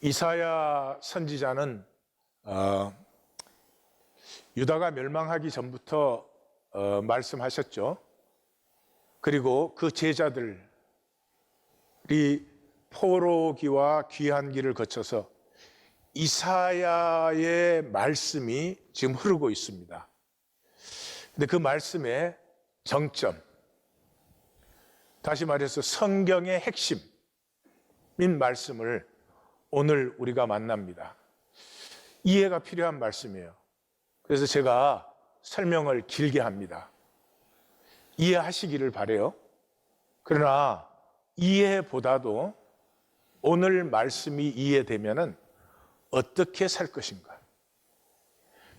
이사야 선지자는 유다가 멸망하기 전부터 말씀하셨죠. 그리고 그 제자들이 포로기와 귀환기를 거쳐서 이사야의 말씀이 지금 흐르고 있습니다. 근데 그 말씀의 정점, 다시 말해서 성경의 핵심인 말씀을 오늘 우리가 만납니다. 이해가 필요한 말씀이에요. 그래서 제가 설명을 길게 합니다. 이해하시기를 바라요. 그러나 이해보다도 오늘 말씀이 이해되면은 어떻게 살 것인가?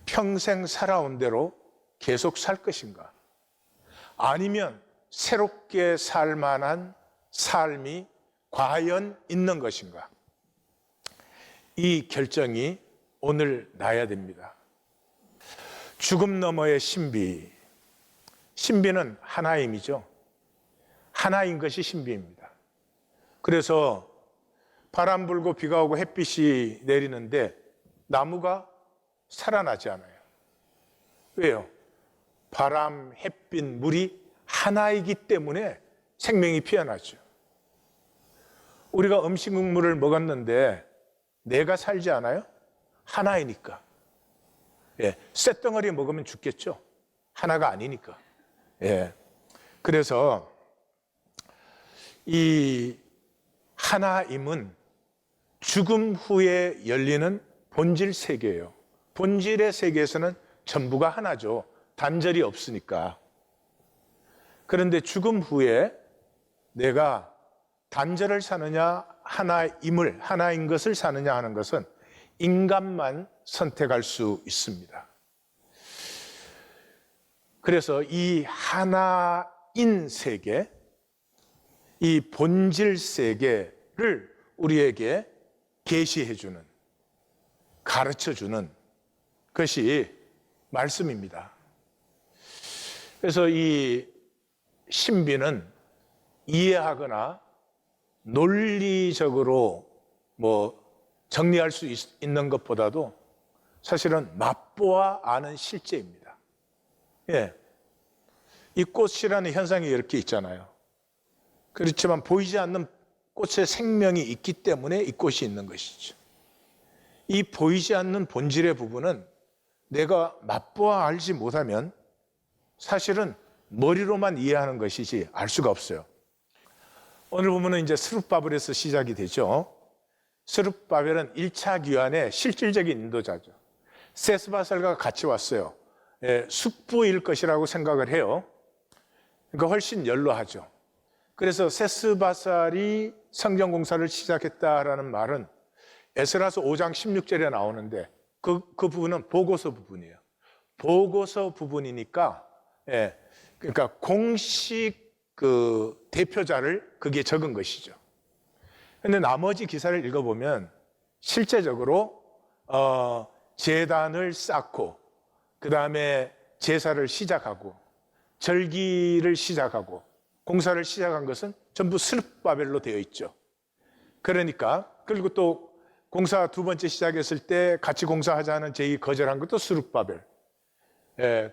평생 살아온 대로 계속 살 것인가? 아니면 새롭게 살 만한 삶이 과연 있는 것인가? 이 결정이 오늘 나야 됩니다. 죽음 너머의 신비. 신비는 하나임이죠. 하나인 것이 신비입니다. 그래서 바람 불고 비가 오고 햇빛이 내리는데 나무가 살아나지 않아요. 왜요? 바람, 햇빛, 물이 하나이기 때문에 생명이 피어나죠. 우리가 음식물을 먹었는데 내가 살지 않아요? 하나이니까. 쇳덩어리 먹으면 죽겠죠. 하나가 아니니까. 그래서 이 하나임은 죽음 후에 열리는 본질 세계예요. 본질의 세계에서는 전부가 하나죠. 단절이 없으니까. 그런데 죽음 후에 내가 단절을 사느냐 하나인 것을 사느냐 하는 것은 인간만 선택할 수 있습니다. 그래서 이 하나인 세계, 이 본질 세계를 우리에게 계시해주는, 가르쳐주는 것이 말씀입니다. 그래서 이 신비는 이해하거나 논리적으로 정리할 수 있는 것보다도 사실은 맛보아 아는 실제입니다. 이 꽃이라는 현상이 이렇게 있잖아요. 그렇지만 보이지 않는 꽃에 생명이 있기 때문에 이 꽃이 있는 것이죠. 이 보이지 않는 본질의 부분은 내가 맛보아 알지 못하면 사실은 머리로만 이해하는 것이지 알 수가 없어요. 오늘 보면은 이제 스룹바벨에서 시작이 되죠. 스룹바벨은 1차 귀환의 실질적인 인도자죠. 세스바살과 같이 왔어요. 숙부일 것이라고 생각을 해요. 그러니까 훨씬 연로하죠. 그래서 세스바살이 성경 공사를 시작했다라는 말은 에스라서 5장 16절에 나오는데 그 부분은 보고서 부분이에요. 보고서 부분이니까 그러니까 공식 대표자를 거기에 적은 것이죠. 그런데 나머지 기사를 읽어보면 실제적으로 제단을 쌓고 그 다음에 제사를 시작하고 절기를 시작하고 공사를 시작한 것은 전부 스룹바벨로 되어 있죠. 그러니까 그리고 또 공사 두 번째 시작했을 때 같이 공사하자는 제의 거절한 것도 스룹바벨.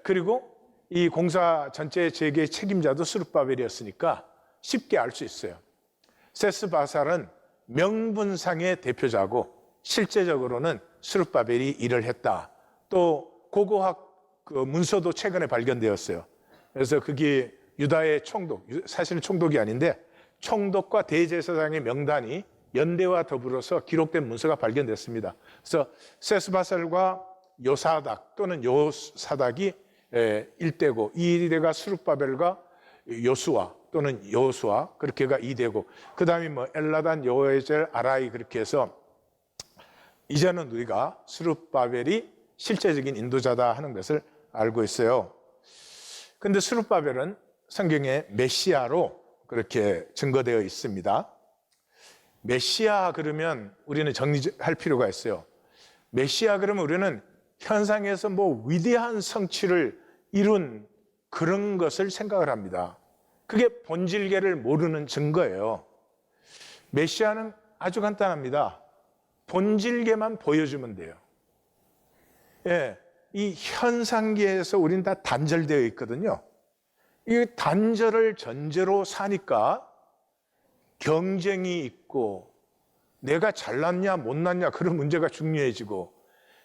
그리고 이 공사 전체 재개의 책임자도 스룹바벨이었으니까 쉽게 알 수 있어요. 세스바살은 명분상의 대표자고 실제적으로는 스룹바벨이 일을 했다. 또 고고학 문서도 최근에 발견되었어요. 그래서 그게 유다의 총독, 사실은 총독이 아닌데 총독과 대제사장의 명단이 연대와 더불어서 기록된 문서가 발견됐습니다. 그래서 세스바살과 요사닥 또는 요사닥이 1대고 2대가 스룹바벨과 요수아 또는 여호수아 그렇게가 2대고 그 다음에 엘라단, 여호에젤, 아라이 그렇게 해서 이제는 우리가 스룹바벨이 실제적인 인도자다 하는 것을 알고 있어요. 그런데 스룹바벨은 성경에 메시아로 그렇게 증거되어 있습니다. 메시아 그러면 우리는 정리할 필요가 있어요. 메시아 그러면 우리는 현상에서 위대한 성취를 이룬 그런 것을 생각을 합니다. 그게 본질계를 모르는 증거예요. 메시아는 아주 간단합니다. 본질계만 보여주면 돼요. 예, 이 현상계에서 우린 다 단절되어 있거든요. 이 단절을 전제로 사니까 경쟁이 있고 내가 잘났냐 못났냐 그런 문제가 중요해지고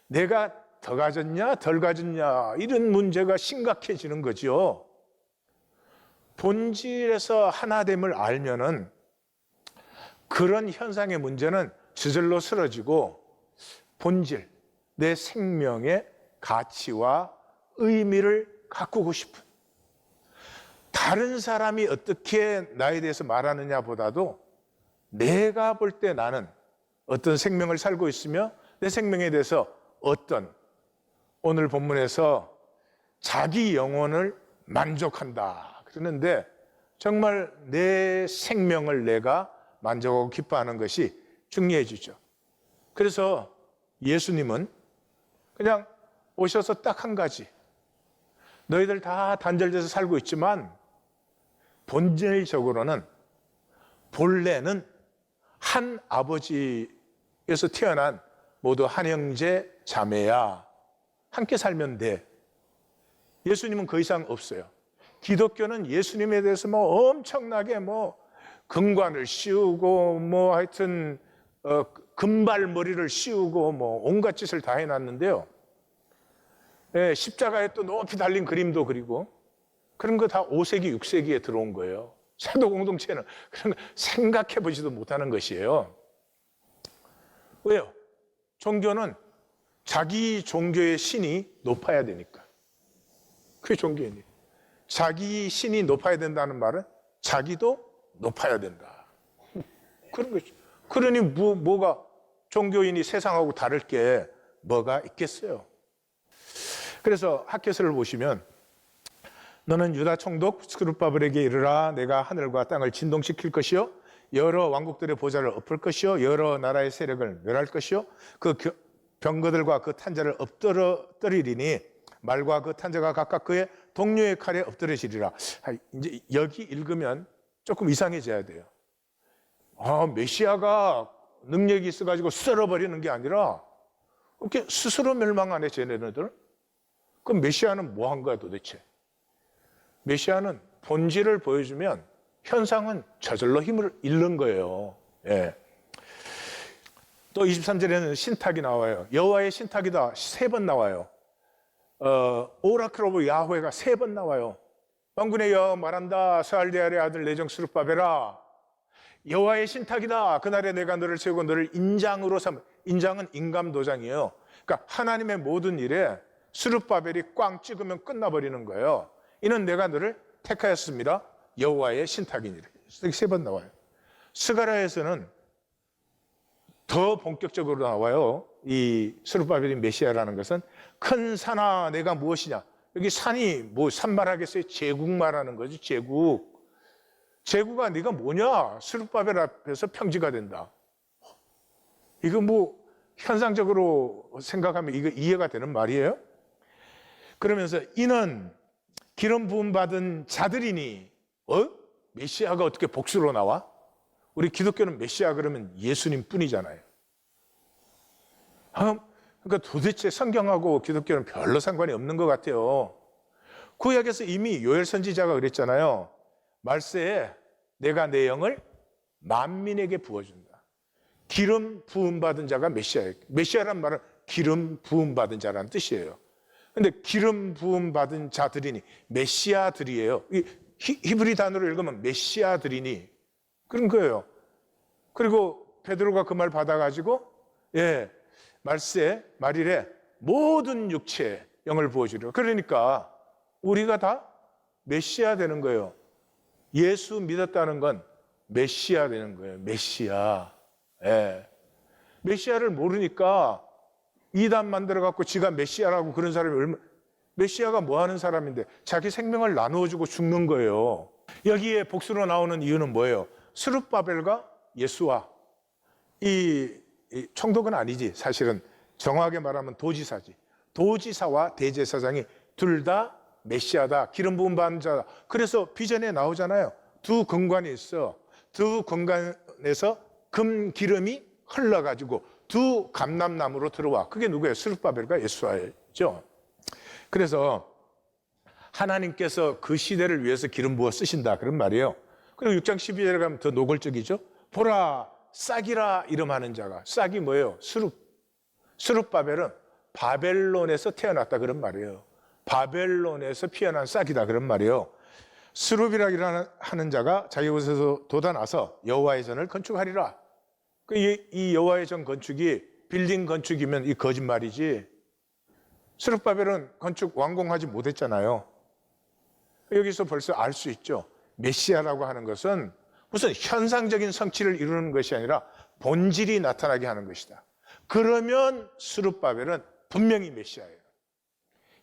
내가 더 가졌냐 덜 가졌냐 이런 문제가 심각해지는 거죠. 본질에서 하나됨을 알면은 그런 현상의 문제는 저절로 쓰러지고 본질, 내 생명의 가치와 의미를 가꾸고 싶은, 다른 사람이 어떻게 나에 대해서 말하느냐 보다도 내가 볼 때 나는 어떤 생명을 살고 있으며 내 생명에 대해서 어떤, 오늘 본문에서 자기 영혼을 만족한다 그러는데 정말 내 생명을 내가 만족하고 기뻐하는 것이 중요해지죠. 그래서 예수님은 그냥 오셔서 딱 한 가지, 너희들 다 단절돼서 살고 있지만 본질적으로는 본래는 한 아버지에서 태어난 모두 한 형제 자매야. 함께 살면 돼. 예수님은 그 이상 없어요. 기독교는 예수님에 대해서 뭐 엄청나게 뭐 금관을 씌우고 뭐 하여튼 금발머리를 씌우고 뭐 온갖 짓을 다 해놨는데요. 예, 십자가에 또 높이 달린 그림도 그리고 그런 거 다 5세기, 6세기에 들어온 거예요. 사도 공동체는 그런 거 생각해 보지도 못하는 것이에요. 왜요? 종교는 자기 종교의 신이 높아야 되니까. 그게 종교인이에요. 자기 신이 높아야 된다는 말은 자기도 높아야 된다. 그런 거죠. 그러니 뭐가 종교인이 세상하고 다를 게 뭐가 있겠어요. 그래서 학개서를 보시면 너는 유다 총독 스룹바벨에게 이르라. 내가 하늘과 땅을 진동시킬 것이요 여러 왕국들의 보좌를 엎을 것이요 여러 나라의 세력을 멸할 것이요 그 병거들과 그 탄자를 엎드리리니 말과 그 탄자가 각각 그의 동료의 칼에 엎드려지리라. 이제 여기 읽으면 조금 이상해져야 돼요. 메시아가 능력이 있어가지고 썰어버리는 게 아니라 이렇게 스스로 멸망하네 쟤네들. 그럼 메시아는 뭐 한 거야 도대체? 메시아는 본질을 보여주면 현상은 저절로 힘을 잃는 거예요. 예. 또 23절에는 신탁이 나와요. 여호와의 신탁이다 3번 나와요. 오라클 오브 야훼가 3번 나와요. 만군의 여호와 말한다. 스알디엘의 아들 내정 스룹바벨아, 여호와의 신탁이다. 그날에 내가 너를 세우고 너를 인장으로 삼. 인장은 인감도장이에요. 그러니까 하나님의 모든 일에 스룹바벨이 꽝 찍으면 끝나버리는 거예요. 이는 내가 너를 택하였습니다. 여호와의 신탁이니라. 3번 나와요. 스가랴에서는 더 본격적으로 나와요. 이 스룹바벨이 메시아라는 것은 큰 산아 내가 무엇이냐. 여기 산이 뭐 산말하겠어요? 제국 말하는 거지. 제국아 네가 뭐냐. 스룹바벨 앞에서 평지가 된다. 이거 뭐 현상적으로 생각하면 이거 이해가 되는 말이에요? 그러면서 이는 기름 부음 받은 자들이니 메시아가 어떻게 복수로 나와? 우리 기독교는 메시아 그러면 예수님 뿐이잖아요. 그러니까 도대체 성경하고 기독교는 별로 상관이 없는 것 같아요. 구약에서 이미 요엘 선지자가 그랬잖아요. 말세에 내가 내 영을 만민에게 부어준다. 기름 부음받은 자가 메시아예요. 메시아란 말은 기름 부음받은 자라는 뜻이에요. 근데 기름 부음받은 자들이니 메시아들이에요. 히브리 단어로 읽으면 메시아들이니 그런 거예요. 그리고 베드로가 그 말 받아가지고 말일에 모든 육체에 영을 부어주리라. 그러니까 우리가 다 메시아 되는 거예요. 예수 믿었다는 건 메시아 되는 거예요. 메시아. 메시아를 모르니까 이단 만들어갖고 지가 메시아라고 그런 사람이 메시아가 뭐 하는 사람인데 자기 생명을 나누어주고 죽는 거예요. 여기에 복수로 나오는 이유는 뭐예요? 스룹바벨과 예수와 이 총독은 아니지. 사실은 정확하게 말하면 도지사지. 도지사와 대제사장이 둘 다 메시아다. 기름 부음 받은 자다. 그래서 비전에 나오잖아요. 두 금관이 있어. 두 금관에서 금 기름이 흘러가지고 두 감람나무로 들어와. 그게 누구예요? 스룹바벨과 예수아죠. 그래서 하나님께서 그 시대를 위해서 기름 부어 쓰신다 그런 말이에요. 그리고 6장 12절에 가면 더 노골적이죠. 보라 싹이라 이름하는 자가. 싹이 뭐예요? 스룹바벨은 바벨론에서 태어났다 그런 말이에요. 바벨론에서 피어난 싹이다 그런 말이에요. 스룹이라 하는 자가 자기 곳에서 돋아나서 여호와의 전을 건축하리라. 이 여호와의 전 건축이 빌딩 건축이면 이 거짓말이지. 스룹바벨은 건축 완공하지 못했잖아요. 여기서 벌써 알 수 있죠. 메시아라고 하는 것은 무슨 현상적인 성취를 이루는 것이 아니라 본질이 나타나게 하는 것이다. 그러면 스룹바벨은 분명히 메시아예요.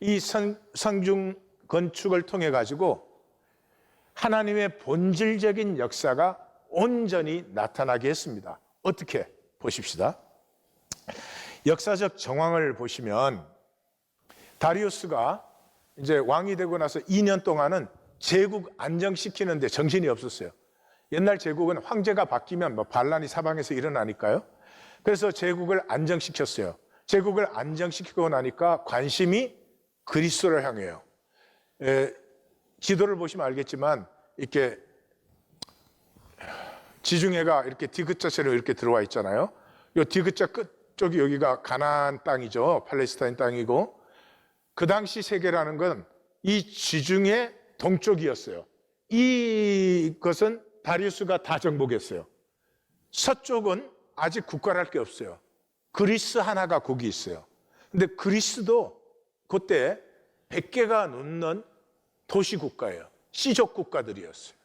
이 성중 건축을 통해 가지고 하나님의 본질적인 역사가 온전히 나타나게 했습니다. 어떻게? 보십시다. 역사적 정황을 보시면 다리우스가 이제 왕이 되고 나서 2년 동안은 제국 안정시키는데 정신이 없었어요. 옛날 제국은 황제가 바뀌면 뭐 반란이 사방에서 일어나니까요. 그래서 제국을 안정시켰어요. 제국을 안정시키고 나니까 관심이 그리스도를 향해요. 지도를 보시면 알겠지만 이렇게 지중해가 이렇게 디귿자처럼 이렇게 들어와 있잖아요. 이 디귿자 끝쪽이 여기가 가나안 땅이죠. 팔레스타인 땅이고 그 당시 세계라는 건 이 지중해 동쪽이었어요. 이것은 다리우스가 다 정복했어요. 서쪽은 아직 국가랄 게 없어요. 그리스 하나가 거기 있어요. 근데 그리스도 그때 100개가 넘는 도시 국가예요. 시족 국가들이었어요.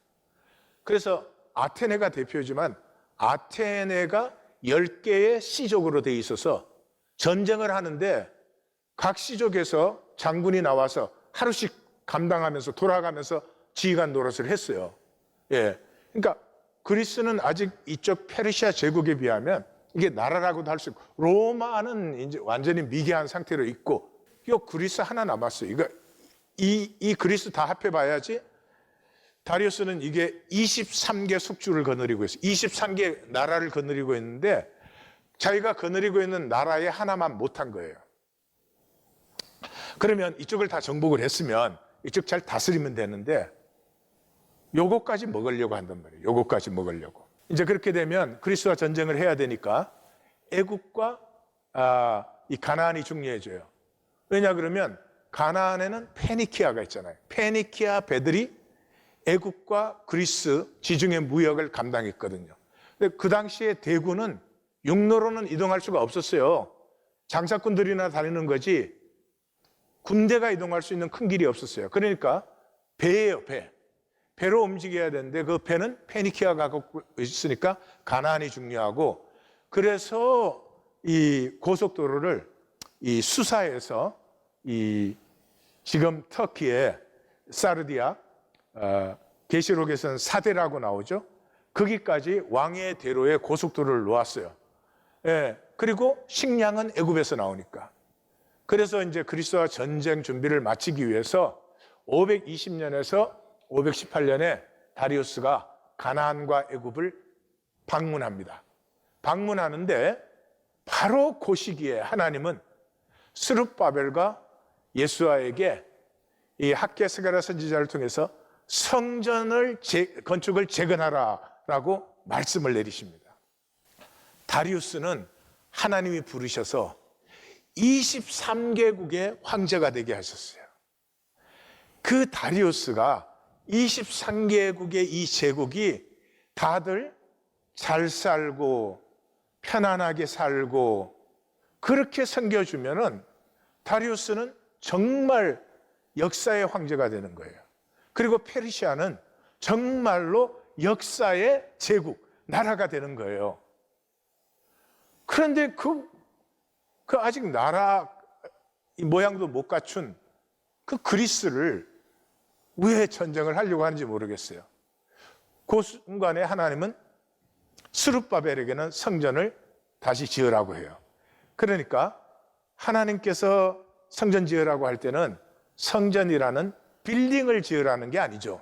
그래서 아테네가 대표지만 아테네가 10개의 시족으로 돼 있어서 전쟁을 하는데 각 시족에서 장군이 나와서 하루씩 감당하면서 돌아가면서 지휘관 노릇을 했어요. 예. 그러니까 그리스는 아직 이쪽 페르시아 제국에 비하면 이게 나라라고도 할 수 있고 로마는 이제 완전히 미개한 상태로 있고 이 그리스 하나 남았어요. 이거 이 그리스 다 합해 봐야지 다리우스는 이게 23개 숙주를 거느리고 있어요. 23개 나라를 거느리고 있는데 자기가 거느리고 있는 나라에 하나만 못한 거예요. 그러면 이쪽을 다 정복을 했으면 이쪽 잘 다스리면 되는데 요거까지 먹으려고 한단 말이에요. 요거까지 먹으려고. 이제 그렇게 되면 그리스와 전쟁을 해야 되니까 애국과 이 가나안이 중요해져요. 왜냐 그러면 가나안에는 페니키아가 있잖아요. 페니키아 배들이 애국과 그리스 지중해 무역을 감당했거든요. 근데 그 당시에 대구는 육로로는 이동할 수가 없었어요. 장사꾼들이나 다니는 거지 군대가 이동할 수 있는 큰 길이 없었어요. 그러니까 배예요, 배. 배로 움직여야 되는데 그 배는 페니키아가 갖고 있으니까 가나안이 중요하고 그래서 이 고속도로를 이 수사에서 이 지금 터키의 사르디아 계시록에서는 사대라고 나오죠. 거기까지 왕의 대로에 고속도로를 놓았어요. 예, 그리고 식량은 애굽에서 나오니까. 그래서 이제 그리스도와 전쟁 준비를 마치기 위해서 520년에서 518년에 다리우스가 가나안과 애굽을 방문합니다. 방문하는데 바로 그 시기에 하나님은 스룹바벨과 예수아에게 이 학개스가랴 선지자를 통해서 성전을 건축을 재건하라라고 말씀을 내리십니다. 다리우스는 하나님이 부르셔서 23개국의 황제가 되게 하셨어요. 그 다리우스가 23개국의 이 제국이 다들 잘 살고 편안하게 살고 그렇게 섬겨주면은 다리우스는 정말 역사의 황제가 되는 거예요. 그리고 페르시아는 정말로 역사의 제국, 나라가 되는 거예요. 그런데 그 아직 나라 모양도 못 갖춘 그 그리스를 왜 전쟁을 하려고 하는지 모르겠어요. 그 순간에 하나님은 스룹바벨에게는 성전을 다시 지으라고 해요. 그러니까 하나님께서 성전 지으라고 할 때는 성전이라는 빌딩을 지으라는 게 아니죠.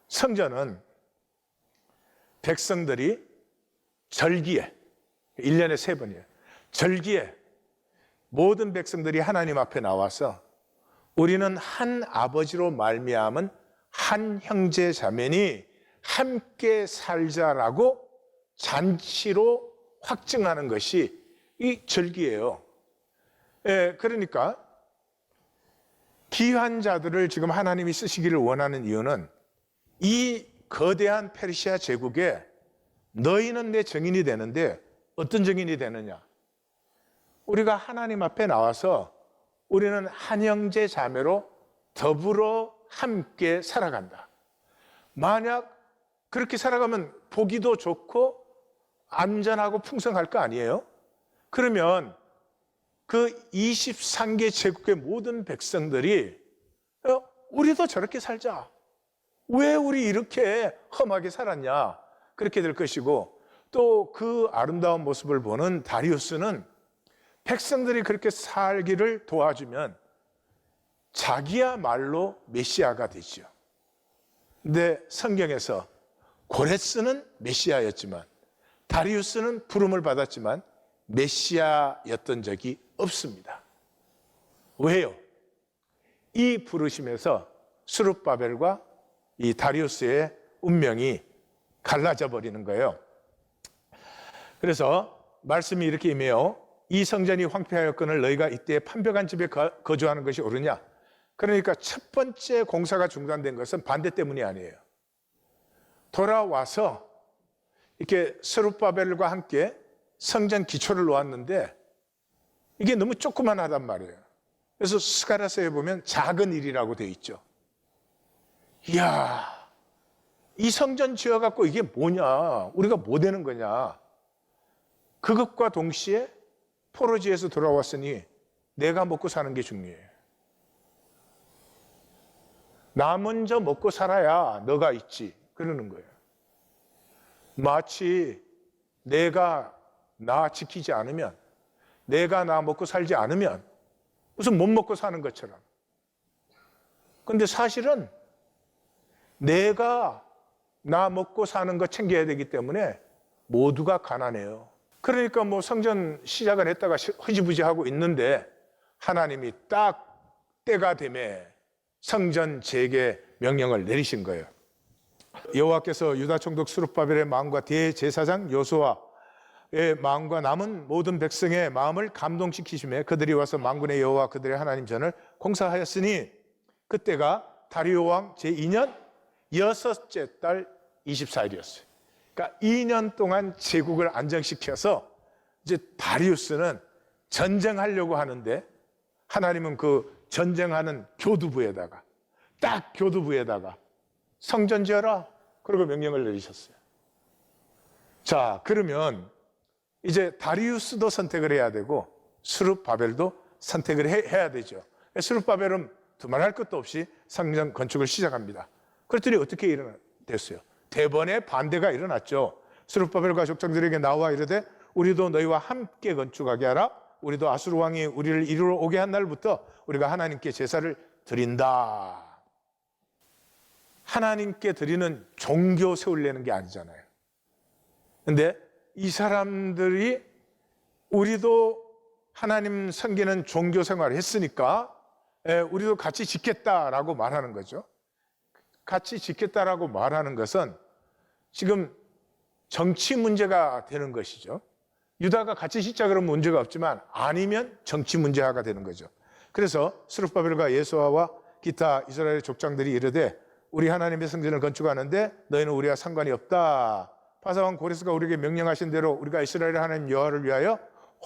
성전은 백성들이 절기에 1년에 3번이에요. 절기에 모든 백성들이 하나님 앞에 나와서 우리는 한 아버지로 말미암은 한 형제 자매니 함께 살자라고 잔치로 확증하는 것이 이 절기예요. 그러니까 귀한 자들을 지금 하나님이 쓰시기를 원하는 이유는 이 거대한 페르시아 제국에 너희는 내 증인이 되는데 어떤 증인이 되느냐? 우리가 하나님 앞에 나와서 우리는 한 형제 자매로 더불어 함께 살아간다. 만약 그렇게 살아가면 보기도 좋고 안전하고 풍성할 거 아니에요? 그러면 그 23개 제국의 모든 백성들이 우리도 저렇게 살자. 왜 우리 이렇게 험하게 살았냐? 그렇게 될 것이고, 또 그 아름다운 모습을 보는 다리우스는 백성들이 그렇게 살기를 도와주면 자기야말로 메시아가 되죠. 근데 성경에서 고레스는 메시아였지만 다리우스는 부름을 받았지만 메시아였던 적이 없습니다. 왜요? 이 부르심에서 스룹바벨과 이 다리우스의 운명이 갈라져 버리는 거예요. 그래서 말씀이 이렇게 임해요. 이 성전이 황폐하였거늘 너희가 이때 판벽한 집에 거주하는 것이 옳으냐? 그러니까 첫 번째 공사가 중단된 것은 반대 때문이 아니에요. 돌아와서 이렇게 스룹바벨과 함께 성전 기초를 놓았는데 이게 너무 조그만하단 말이에요. 그래서 스가랴서에 보면 작은 일이라고 되어 있죠. 이야, 이 성전 지어갖고 이게 뭐냐? 우리가 뭐 되는 거냐? 그것과 동시에 포로지에서 돌아왔으니 내가 먹고 사는 게 중요해요. 나 먼저 먹고 살아야 너가 있지. 그러는 거예요. 마치 내가 나 지키지 않으면, 내가 나 먹고 살지 않으면 무슨 못 먹고 사는 것처럼. 근데 사실은 내가 나 먹고 사는 거 챙겨야 되기 때문에 모두가 가난해요. 그러니까 뭐 성전 시작을 했다가 흐지부지하고 있는데 하나님이 딱 때가 되매 성전 재개 명령을 내리신 거예요. 여호와께서 유다 총독 스룹바벨의 마음과 대제사장 여호수아의 마음과 남은 모든 백성의 마음을 감동시키시매 그들이 와서 만군의 여호와 그들의 하나님 전을 공사하였으니 그때가 다리오 왕 제2년 6째 달 24일이었어요. 그러니까 2년 동안 제국을 안정시켜서 이제 다리우스는 전쟁하려고 하는데 하나님은 그 전쟁하는 교두부에다가 딱 교두부에다가 성전 지어라 그러고 명령을 내리셨어요. 자, 그러면 이제 다리우스도 선택을 해야 되고 스룹바벨도 선택을 해야 되죠. 스룹바벨은 두말할 것도 없이 성전 건축을 시작합니다. 그랬더니 어떻게 됐어요? 대번에 반대가 일어났죠. 스룹바벨과 족장들에게 나와 이르되 우리도 너희와 함께 건축하게 하라. 우리도 아수르 왕이 우리를 이리로 오게 한 날부터 우리가 하나님께 제사를 드린다. 하나님께 드리는 종교 세우려는 게 아니잖아요. 근데 이 사람들이 우리도 하나님 섬기는 종교 생활을 했으니까 우리도 같이 짓겠다라고 말하는 거죠. 같이 짓겠다라고 말하는 것은 지금 정치 문제가 되는 것이죠. 유다가 같이 짓자 그러면 문제가 없지만 아니면 정치 문제화가 되는 거죠. 그래서 스룹바벨과 예수아와 기타 이스라엘 족장들이 이르되 우리 하나님의 성전을 건축하는데 너희는 우리와 상관이 없다. 바사왕 고레스가 우리에게 명령하신 대로 우리가 이스라엘 하나님 여호와를 위하여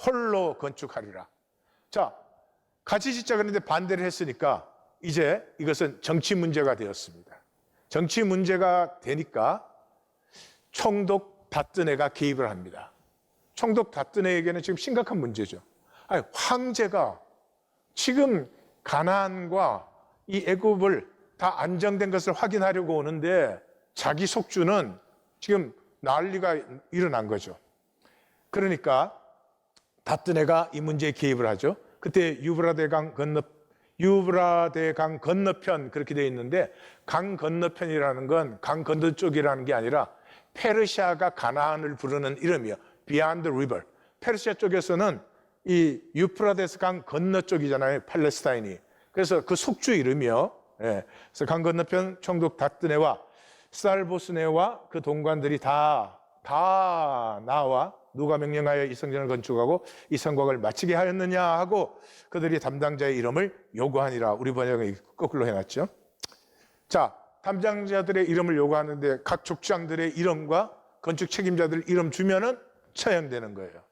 홀로 건축하리라. 자, 같이 짓자 그런데 반대를 했으니까 이제 이것은 정치 문제가 되었습니다. 정치 문제가 되니까 총독 다뜨네가 개입을 합니다. 총독 다뜨네에게는 지금 심각한 문제죠. 아니, 황제가 지금 가나안과 이 애굽을 다 안정된 것을 확인하려고 오는데 자기 속주는 지금 난리가 일어난 거죠. 그러니까 다뜨네가 이 문제에 개입을 하죠. 그때 유브라데 강 건너편 그렇게 되어 있는데 강 건너편이라는 건 강 건너 쪽이라는 게 아니라 페르시아가 가나안을 부르는 이름이에요. Beyond the river. 페르시아 쪽에서는 이 유프라데스 강 건너 쪽이잖아요, 팔레스타인이. 그래서 그 속주 이름이요. 예. 그래서 강 건너편 총독 다뜨네와 살보스네와 그 동관들이 다 나와 누가 명령하여 이 성전을 건축하고 이 성곽을 마치게 하였느냐 하고 그들이 담당자의 이름을 요구하니라. 우리 번역은 거꾸로 해놨죠. 자, 담당자들의 이름을 요구하는데 각 족장들의 이름과 건축 책임자들 이름 주면은 처형되는 거예요.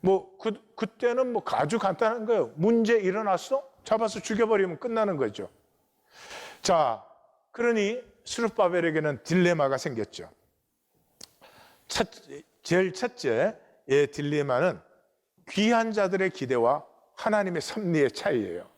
뭐 그때는 뭐 아주 간단한 거예요. 문제 일어났어? 잡아서 죽여버리면 끝나는 거죠. 자, 그러니 스룹바벨에게는 딜레마가 생겼죠. 제일 첫째 딜레마는 귀한 자들의 기대와 하나님의 섭리의 차이예요.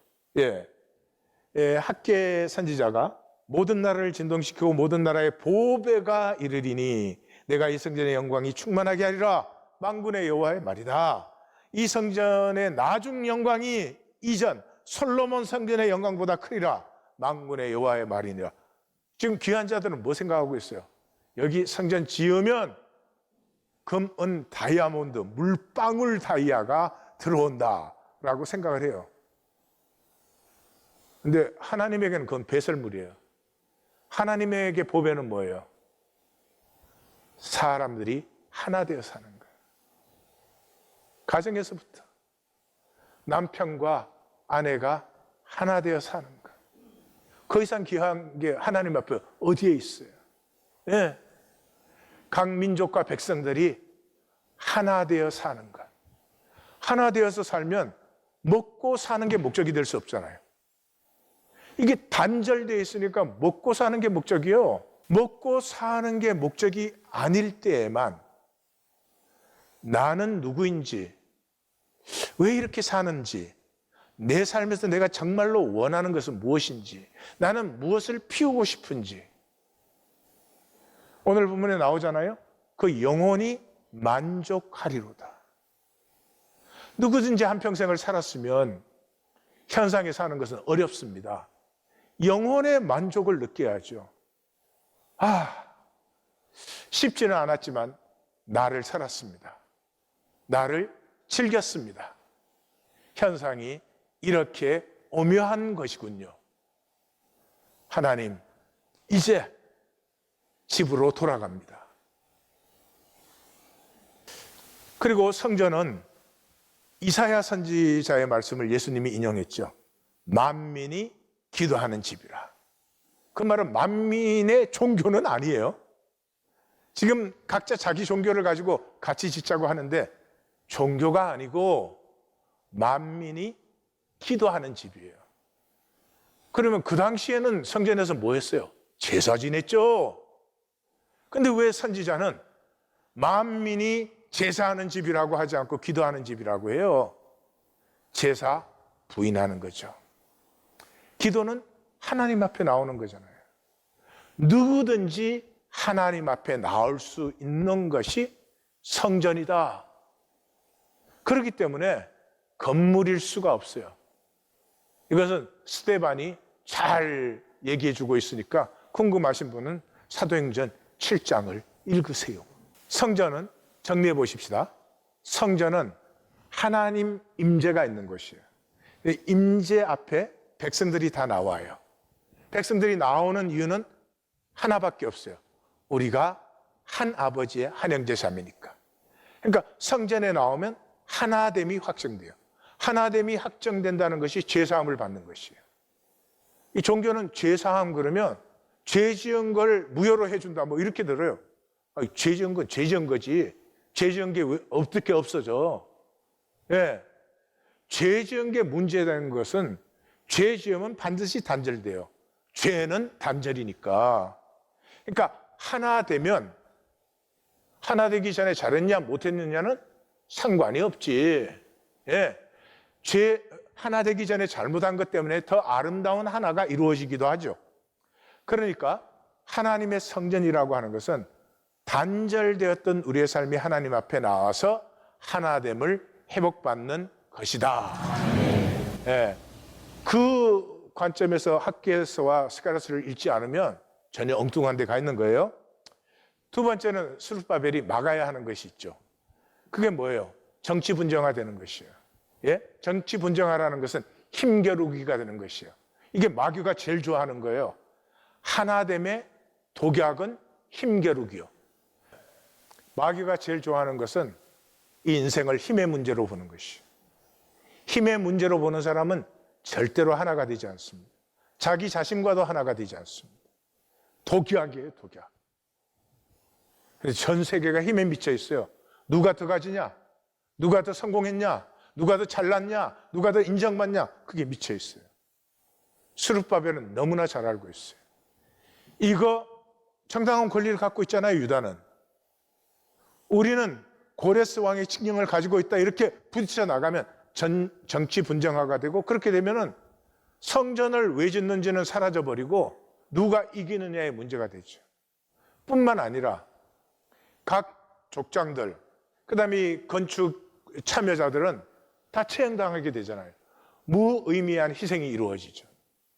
학개 선지자가 모든 나라를 진동시키고 모든 나라의 보배가 이르리니 내가 이 성전의 영광이 충만하게 하리라. 만군의 여호와의 말이다. 이 성전의 나중 영광이 이전 솔로몬 성전의 영광보다 크리라. 만군의 여호와의 말이니라. 지금 귀한 자들은 뭐 생각하고 있어요? 여기 성전 지으면 금, 은, 다이아몬드, 물방울 다이아가 들어온다라고 생각을 해요. 근데 하나님에게는 그건 배설물이에요. 하나님에게 보배는 뭐예요? 사람들이 하나 되어 사는 거예요. 가정에서부터 남편과 아내가 하나 되어 사는 거예요. 그 이상 귀한 게 하나님 앞에 어디에 있어요? 예. 각 민족과 백성들이 하나 되어 사는 것. 하나 되어서 살면 먹고 사는 게 목적이 될 수 없잖아요. 이게 단절되어 있으니까 먹고 사는 게 목적이요. 먹고 사는 게 목적이 아닐 때에만 나는 누구인지, 왜 이렇게 사는지, 내 삶에서 내가 정말로 원하는 것은 무엇인지, 나는 무엇을 피우고 싶은지. 오늘 본문에 나오잖아요. 그 영혼이 만족하리로다. 누구든지 한평생을 살았으면 현상에 사는 것은 어렵습니다. 영혼의 만족을 느껴야죠. 쉽지는 않았지만 나를 살았습니다. 나를 즐겼습니다. 현상이 이렇게 오묘한 것이군요. 하나님, 이제 집으로 돌아갑니다. 그리고 성전은 이사야 선지자의 말씀을 예수님이 인용했죠. 만민이 기도하는 집이라. 그 말은 만민의 종교는 아니에요. 지금 각자 자기 종교를 가지고 같이 짓자고 하는데 종교가 아니고 만민이 기도하는 집이에요. 그러면 그 당시에는 성전에서 뭐 했어요? 제사 지냈죠. 근데 왜 선지자는 만민이 제사하는 집이라고 하지 않고 기도하는 집이라고 해요? 제사 부인하는 거죠. 기도는 하나님 앞에 나오는 거잖아요. 누구든지 하나님 앞에 나올 수 있는 것이 성전이다. 그렇기 때문에 건물일 수가 없어요. 이것은 스데반이 잘 얘기해 주고 있으니까 궁금하신 분은 사도행전 7장을 읽으세요. 성전은 정리해 보십시다. 성전은 하나님 임재가 있는 곳이에요. 임재 앞에 백성들이 다 나와요. 백성들이 나오는 이유는 하나밖에 없어요. 우리가 한 아버지의 한 형제 자매니까. 그러니까 성전에 나오면 하나됨이 확정돼요. 하나됨이 확정된다는 것이 죄사함을 받는 것이에요. 이 종교는 죄사함 그러면 죄 지은 걸 무효로 해준다 뭐 이렇게 들어요. 죄 지은 건 죄 지은 거지. 죄 지은 게 어떻게 없어져? 죄 지은 게 문제되는 것은 죄 지으면 반드시 단절돼요. 죄는 단절이니까. 그러니까 하나 되면 하나 되기 전에 잘했냐 못했느냐는 상관이 없지. 죄 하나 되기 전에 잘못한 것 때문에 더 아름다운 하나가 이루어지기도 하죠. 그러니까 하나님의 성전이라고 하는 것은 단절되었던 우리의 삶이 하나님 앞에 나와서 하나됨을 회복받는 것이다. 그 관점에서 학개서와 스가랴서를 읽지 않으면 전혀 엉뚱한 데 가 있는 거예요. 두 번째는 스룹바벨이 막아야 하는 것이 있죠. 그게 뭐예요? 정치 분정화되는 것이에요. 예? 정치 분정화라는 것은 힘겨루기가 되는 것이에요. 이게 마귀가 제일 좋아하는 거예요. 하나됨의 독약은 힘겨루기요. 마귀가 제일 좋아하는 것은 이 인생을 힘의 문제로 보는 것이에요. 힘의 문제로 보는 사람은 절대로 하나가 되지 않습니다. 자기 자신과도 하나가 되지 않습니다. 독약이에요, 독약. 그래서 전 세계가 힘에 미쳐 있어요. 누가 더 가지냐? 누가 더 성공했냐? 누가 더 잘났냐? 누가 더 인정받냐? 그게 미쳐 있어요. 스룹바벨은 너무나 잘 알고 있어요. 이거 정당한 권리를 갖고 있잖아요, 유다는. 우리는 고레스 왕의 칙령을 가지고 있다, 이렇게 부딪혀 나가면 정치 분정화가 되고, 그렇게 되면은 성전을 왜 짓는지는 사라져버리고 누가 이기느냐의 문제가 되죠. 뿐만 아니라 각 족장들, 그 다음에 이 건축 참여자들은 다 처형당하게 되잖아요. 무의미한 희생이 이루어지죠.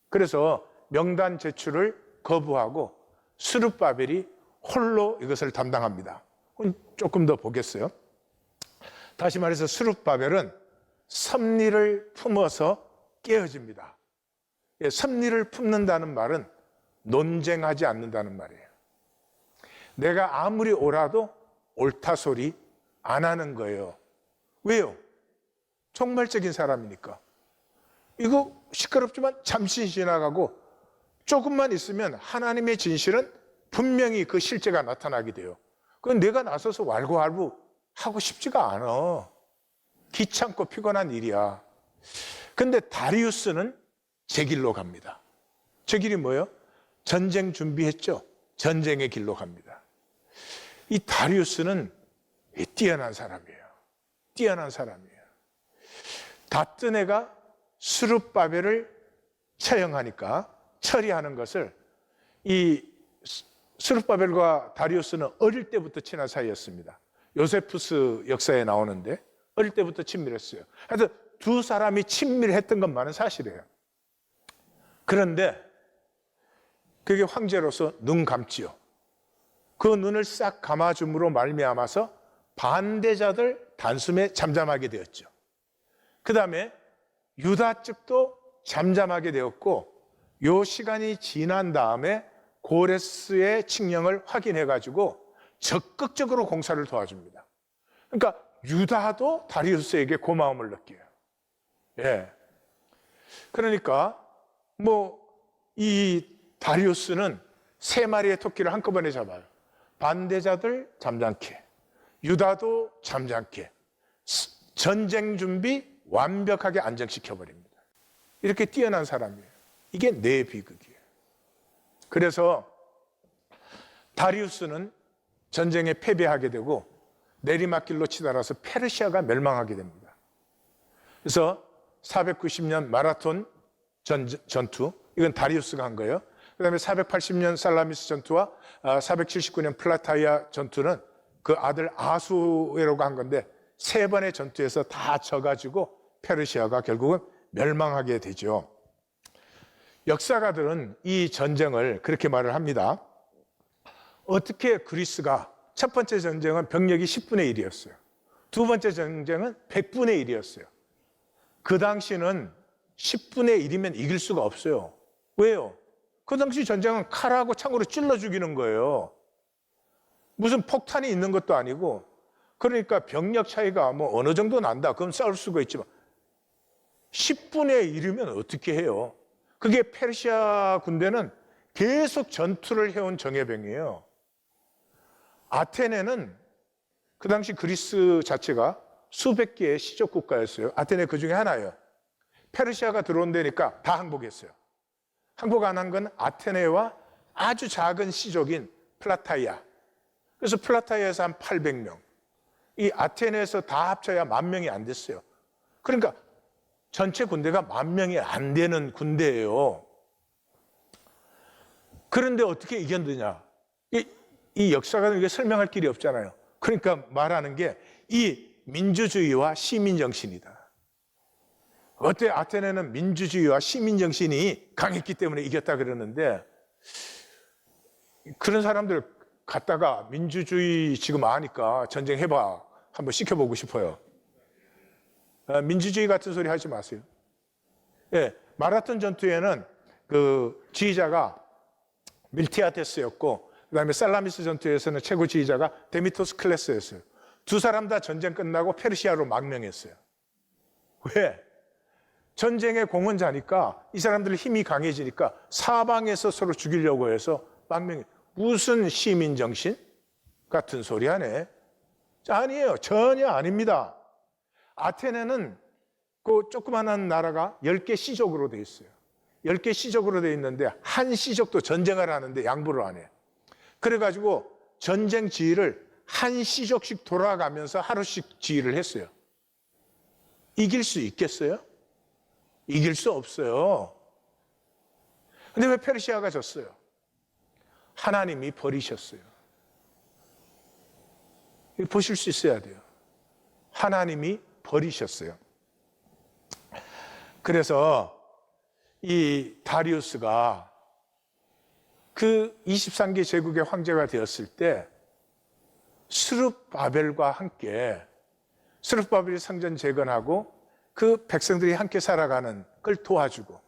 그래서 명단 제출을 거부하고 스룹바벨이 홀로 이것을 담당합니다. 조금 더 보겠어요. 다시 말해서 스룹바벨은 섭리를 품어서 깨어집니다. 섭리를 품는다는 말은 논쟁하지 않는다는 말이에요. 내가 아무리 옳아도 옳다 소리 안 하는 거예요. 왜요? 종말적인 사람이니까. 이거 시끄럽지만 잠시 지나가고 조금만 있으면 하나님의 진실은 분명히 그 실제가 나타나게 돼요. 그건 내가 나서서 왈가왈부 하고 싶지가 않아. 귀찮고 피곤한 일이야. 근데 다리우스는 제 길로 갑니다. 제 길이 뭐예요? 전쟁 준비했죠? 전쟁의 길로 갑니다. 이 다리우스는 뛰어난 사람이에요. 뛰어난 사람이에요. 다뜨네가 스룹바벨을 처형하니까 처리하는 것을, 이 스룹바벨과 다리우스는 어릴 때부터 친한 사이였습니다. 요세푸스 역사에 나오는데 어릴 때부터 친밀했어요. 하여튼 두 사람이 친밀했던 것만은 사실이에요. 그런데 그게 황제로서 눈 감지요. 그 눈을 싹 감아줌으로 말미암아서 반대자들 단숨에 잠잠하게 되었죠. 그 다음에 유다 측도 잠잠하게 되었고, 요 시간이 지난 다음에 고레스의 칙령을 확인해가지고 적극적으로 공사를 도와줍니다. 그러니까 유다도 다리우스에게 고마움을 느껴요. 예. 그러니까 이 다리우스는 세 마리의 토끼를 한꺼번에 잡아요. 반대자들 잠잠케, 유다도 잠잠케, 전쟁 준비 완벽하게 안정시켜버립니다. 이렇게 뛰어난 사람이에요. 이게 내 비극이에요. 그래서 다리우스는 전쟁에 패배하게 되고 내리막길로 치달아서 페르시아가 멸망하게 됩니다. 그래서 490년 마라톤 전투, 이건 다리우스가 한 거예요. 그 다음에 480년 살라미스 전투와 479년 플라타이아 전투는 그 아들 아수에로가 한 건데, 세 번의 전투에서 다 져가지고 페르시아가 결국은 멸망하게 되죠. 역사가들은 이 전쟁을 그렇게 말을 합니다. 어떻게 그리스가, 첫 번째 전쟁은 병력이 10분의 1이었어요. 두 번째 전쟁은 100분의 1이었어요. 그 당시는 10분의 1이면 이길 수가 없어요. 왜요? 그 당시 전쟁은 칼하고 창으로 찔러 죽이는 거예요. 무슨 폭탄이 있는 것도 아니고. 그러니까 병력 차이가 어느 정도 난다, 그럼 싸울 수가 있지만 10분의 1이면 어떻게 해요? 그게 페르시아 군대는 계속 전투를 해온 정예병이에요. 아테네는 그 당시 그리스 자체가 수백 개의 시족 국가였어요. 아테네 그 중에 하나예요. 페르시아가 들어온다니까 다 항복했어요. 항복 안 한 건 아테네와 아주 작은 시족인 플라타이아. 그래서 플라타이아에서 한 800명. 이 아테네에서 다 합쳐야 10,000명이 안 됐어요. 그러니까 전체 군대가 10,000명이 안 되는 군대예요. 그런데 어떻게 이겼느냐? 이 역사가는 이게 설명할 길이 없잖아요. 그러니까 말하는 게 이 민주주의와 시민정신이다. 어때? 아테네는 민주주의와 시민정신이 강했기 때문에 이겼다 그러는데, 그런 사람들 갖다가 민주주의 지금 아니까 전쟁해봐 한번 시켜보고 싶어요. 민주주의 같은 소리 하지 마세요. 예, 마라톤 전투에는 그 지휘자가 밀티아데스였고, 그 다음에 살라미스 전투에서는 최고 지휘자가 데미토스 클레스였어요. 두 사람 다 전쟁 끝나고 페르시아로 망명했어요. 왜? 전쟁의 공헌자니까, 이 사람들 힘이 강해지니까 사방에서 서로 죽이려고 해서 망명해. 무슨 시민정신 같은 소리 하네. 아니에요. 전혀 아닙니다. 아테네는 그 조그마한 나라가 10개 시족으로 되어 있어요. 10개 시족으로 되어 있는데 한 시족도 전쟁을 하는데 양보를 안 해. 그래가지고 전쟁 지휘를 한 시족씩 돌아가면서 하루씩 지휘를 했어요. 이길 수 있겠어요? 이길 수 없어요. 근데 왜 페르시아가 졌어요? 하나님이 버리셨어요. 보실 수 있어야 돼요. 하나님이 버리셨어요. 그래서 이 다리우스가 그 23개 제국의 황제가 되었을 때 스룹바벨과 함께 스룹바벨이 성전 재건하고 그 백성들이 함께 살아가는 걸 도와주고,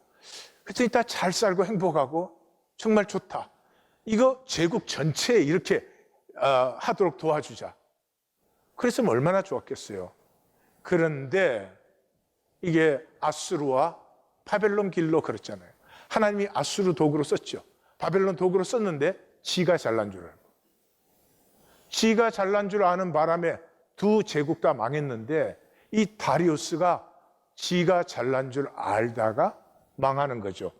그랬더니 다 잘 살고 행복하고 정말 좋다. 이거 제국 전체에 이렇게 하도록 도와주자. 그랬으면 얼마나 좋았겠어요. 그런데 이게 아수르와 바벨론 길로 그랬잖아요. 하나님이 아수르 도구로 썼죠. 바벨론 도구로 썼는데 지가 잘난 줄 알고, 지가 잘난 줄 아는 바람에 두 제국 다 망했는데, 이 다리우스가 지가 잘난 줄 알다가 망하는 거죠.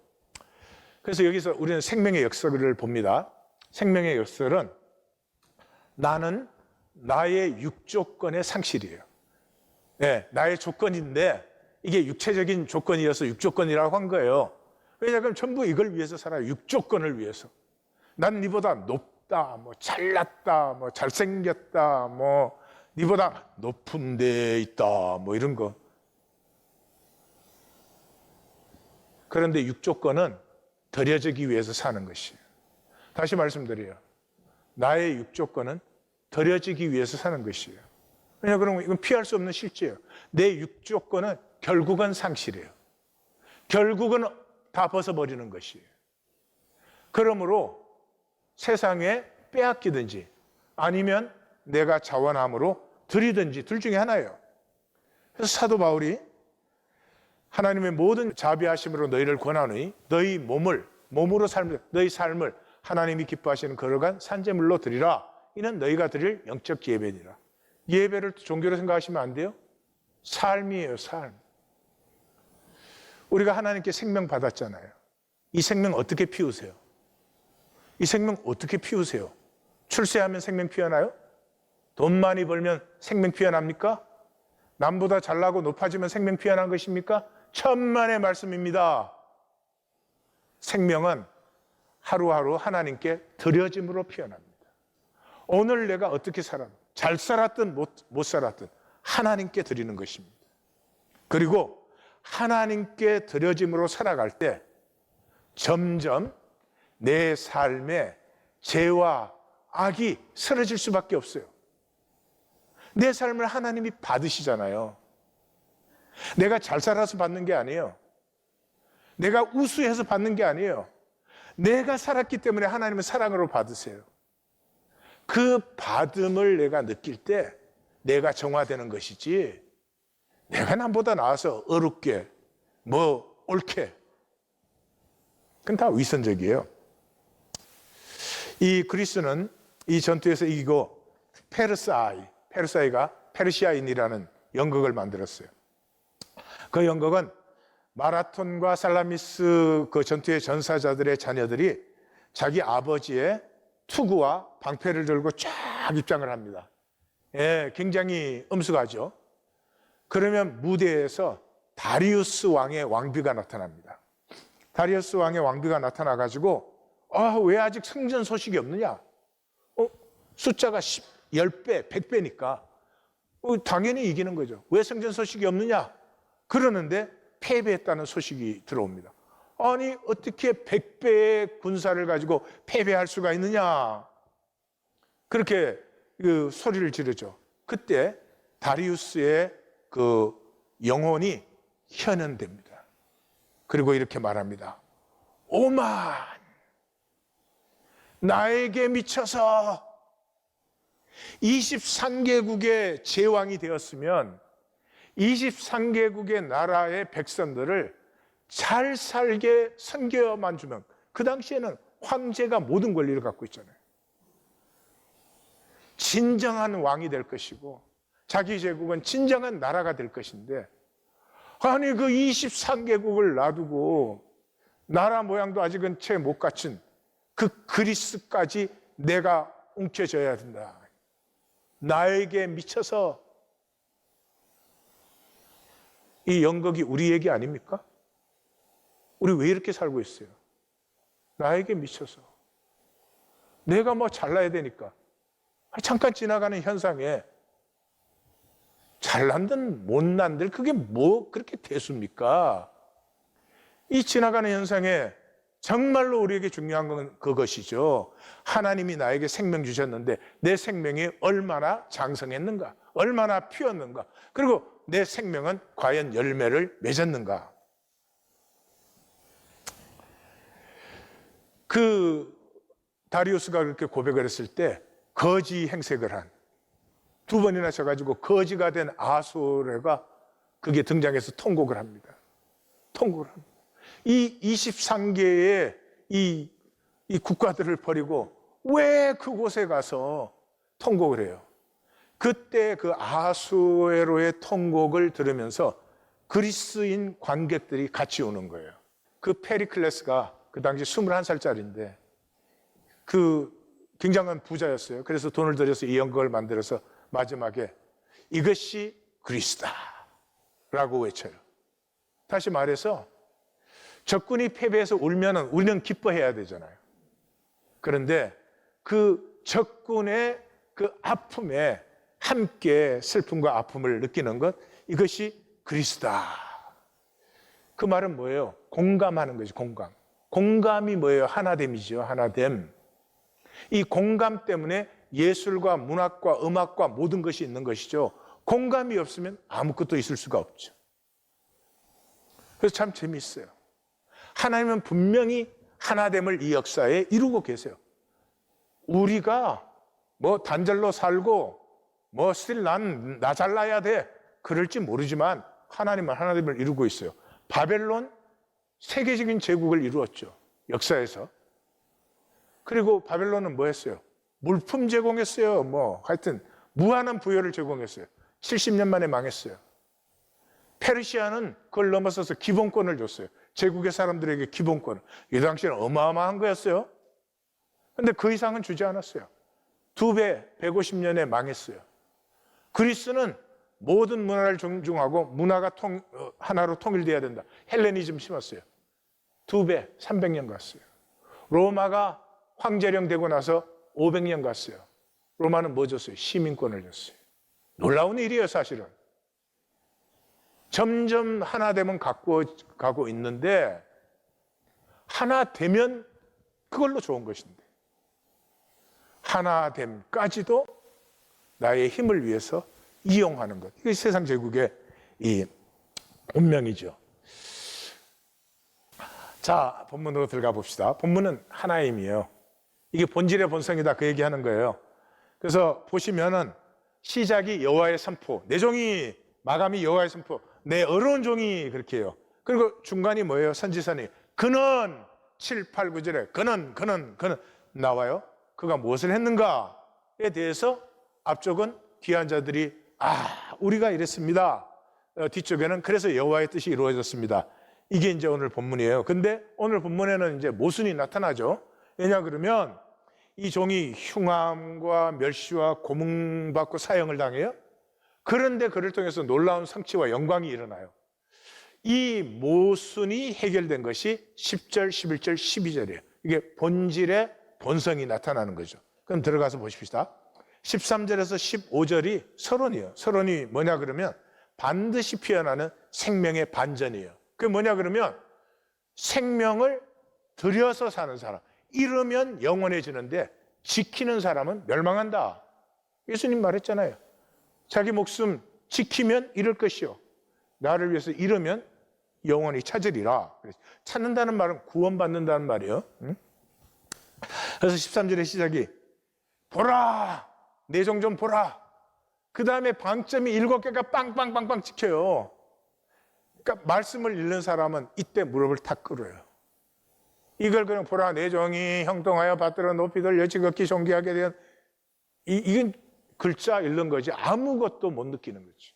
그래서 여기서 우리는 생명의 역설을 봅니다. 생명의 역설은 나는 나의 육조건의 상실이에요. 네, 나의 조건인데 이게 육체적인 조건이어서 육조건이라고 한 거예요. 왜냐하면 전부 이걸 위해서 살아요. 육조건을 위해서. 난 니보다 높다, 뭐 잘났다, 뭐 잘생겼다, 뭐 니보다 높은 데 있다, 뭐 이런 거. 그런데 육조건은 더려지기 위해서 사는 것이에요. 다시 말씀드려요. 나의 육조건은 더려지기 위해서 사는 것이에요. 왜냐하면 이건 피할 수 없는 실제예요. 내 육조건은 결국은 상실이에요. 결국은 다 벗어버리는 것이에요. 그러므로 세상에 빼앗기든지 아니면 내가 자원함으로 드리든지 둘 중에 하나예요. 그래서 사도 바울이 하나님의 모든 자비하심으로 너희를 권하노니 너희 몸으로 너희 삶을 하나님이 기뻐하시는 거룩한 산제물로 드리라. 이는 너희가 드릴 영적 예배니라. 예배를 종교로 생각하시면 안 돼요. 삶이에요, 삶. 우리가 하나님께 생명 받았잖아요. 이 생명 어떻게 피우세요? 이 생명 어떻게 피우세요? 출세하면 생명 피어나요? 돈 많이 벌면 생명 피어납니까? 남보다 잘나고 높아지면 생명 피어난 것입니까? 천만의 말씀입니다. 생명은 하루하루 하나님께 드려짐으로 피어납니다. 오늘 내가 어떻게 살았든, 잘 살았든 못 살았든 하나님께 드리는 것입니다. 그리고 하나님께 드려짐으로 살아갈 때 점점 내 삶에 죄와 악이 쓰러질 수밖에 없어요. 내 삶을 하나님이 받으시잖아요. 내가 잘 살아서 받는 게 아니에요. 내가 우수해서 받는 게 아니에요. 내가 살았기 때문에 하나님은 사랑으로 받으세요. 그 받음을 내가 느낄 때 내가 정화되는 것이지, 내가 남보다 나아서 어렵게 뭐 옳게, 그건 다 위선적이에요. 이 그리스는 이 전투에서 이기고 페르사이가 페르시아인이라는 연극을 만들었어요. 그 연극은 마라톤과 살라미스 그 전투의 전사자들의 자녀들이 자기 아버지의 투구와 방패를 들고 쫙 입장을 합니다. 예, 굉장히 엄숙하죠. 그러면 무대에서 다리우스 왕의 왕비가 나타납니다. 다리우스 왕의 왕비가 나타나가지고 왜 아직 승전 소식이 없느냐? 숫자가 10배, 100배니까 당연히 이기는 거죠. 왜 승전 소식이 없느냐? 그러는데 패배했다는 소식이 들어옵니다. 아니 어떻게 100배의 군사를 가지고 패배할 수가 있느냐? 그렇게 그 소리를 지르죠. 그때 다리우스의 그 영혼이 현현됩니다. 그리고 이렇게 말합니다. 오만, 나에게 미쳐서 23개국의 제왕이 되었으면 23개국의 나라의 백성들을 잘 살게 섬겨만 주면, 그 당시에는 황제가 모든 권리를 갖고 있잖아요. 진정한 왕이 될 것이고 자기 제국은 진정한 나라가 될 것인데, 아니 그 23개국을 놔두고 나라 모양도 아직은 채 못 갖춘 그 그리스까지 내가 움켜져야 된다. 나에게 미쳐서. 이 연극이 우리 얘기 아닙니까? 우리 왜 이렇게 살고 있어요? 나에게 미쳐서. 내가 뭐 잘나야 되니까. 잠깐 지나가는 현상에 잘난들 못난들 그게 뭐 그렇게 대수입니까? 이 지나가는 현상에 정말로 우리에게 중요한 건 그것이죠. 하나님이 나에게 생명 주셨는데 내 생명이 얼마나 장성했는가, 얼마나 피었는가, 그리고 내 생명은 과연 열매를 맺었는가. 그 다리우스가 그렇게 고백을 했을 때 거지 행색을 한, 두 번이나 져가지고 거지가 된 아수레가 그게 등장해서 통곡을 합니다. 통곡을 합니다. 이 23개의 이 국가들을 버리고 왜 그곳에 가서 통곡을 해요? 그때 그 아수에로의 통곡을 들으면서 그리스인 관객들이 같이 우는 거예요. 그 페리클레스가 그 당시 21살짜리인데 그 굉장한 부자였어요. 그래서 돈을 들여서 이 연극을 만들어서 마지막에 이것이 그리스다 라고 외쳐요. 다시 말해서 적군이 패배해서 울면 우리는 기뻐해야 되잖아요. 그런데 그 적군의 그 아픔에 함께 슬픔과 아픔을 느끼는 것, 이것이 그리스다. 그 말은 뭐예요? 공감하는 거죠. 공감. 공감이 뭐예요? 하나됨이죠. 하나됨. 이 공감 때문에 예술과 문학과 음악과 모든 것이 있는 것이죠. 공감이 없으면 아무것도 있을 수가 없죠. 그래서 참 재미있어요. 하나님은 분명히 하나됨을 이 역사에 이루고 계세요. 우리가 뭐 단절로 살고 뭐 스틸 나 잘나야 돼 그럴지 모르지만 하나님은 하나됨을 이루고 있어요. 바벨론 세계적인 제국을 이루었죠. 역사에서. 그리고 바벨론은 뭐 했어요? 물품 제공했어요. 뭐 하여튼 무한한 부여를 제공했어요. 70년 만에 망했어요. 페르시아는 그걸 넘어서서 기본권을 줬어요. 제국의 사람들에게 기본권. 이 당시에는 어마어마한 거였어요. 그런데 그 이상은 주지 않았어요. 2배, 150년에 망했어요. 그리스는 모든 문화를 존중하고 문화가 하나로 통일돼야 된다. 헬레니즘 심었어요. 2배, 300년 갔어요. 로마가 황제령 되고 나서 500년 갔어요. 로마는 뭐 줬어요? 시민권을 줬어요. 놀라운 일이에요, 사실은. 점점 하나 되면 갖고 가고 있는데 하나 되면 그걸로 좋은 것인데 하나됨까지도 나의 힘을 위해서 이용하는 것. 이게 세상 제국의 이 운명이죠. 자, 본문으로 들어가 봅시다. 본문은 하나임이에요. 이게 본질의 본성이다 그 얘기하는 거예요. 그래서 보시면은 시작이 여호와의 선포, 내 종이, 마감이 여호와의 선포, 내 어려운 종이, 그렇게 해요. 그리고 중간이 뭐예요? 선지선이 그는 7, 8, 9절에 그는 나와요. 그가 무엇을 했는가에 대해서 앞쪽은 귀한 자들이 우리가 이랬습니다. 뒤쪽에는 그래서 여호와의 뜻이 이루어졌습니다. 이게 이제 오늘 본문이에요. 근데 오늘 본문에는 이제 모순이 나타나죠. 왜냐 그러면 이 종이 흉함과 멸시와 고문받고 사형을 당해요. 그런데 그를 통해서 놀라운 성취와 영광이 일어나요. 이 모순이 해결된 것이 10절, 11절, 12절이에요. 이게 본질의 본성이 나타나는 거죠. 그럼 들어가서 보십시다. 13절에서 15절이 서론이에요. 서론이 뭐냐 그러면 반드시 피어나는 생명의 반전이에요. 그게 뭐냐 그러면 생명을 들여서 사는 사람, 이러면 영원해지는데 지키는 사람은 멸망한다. 예수님 말했잖아요. 자기 목숨 지키면 잃을 것이요 나를 위해서 잃으면 영원히 찾으리라. 찾는다는 말은 구원받는다는 말이에요. 그래서 13절의 시작이 보라 내 종 좀 보라. 그 다음에 방점이 7개가 빵빵빵빵 찍혀요. 그러니까 말씀을 읽는 사람은 이때 무릎을 탁 꿇어요. 이걸 그냥 보라 내 종이 형통하여 받들어 높이 들려 지극히 존귀하게 된 이건 글자 읽는 거지 아무것도 못 느끼는 거지.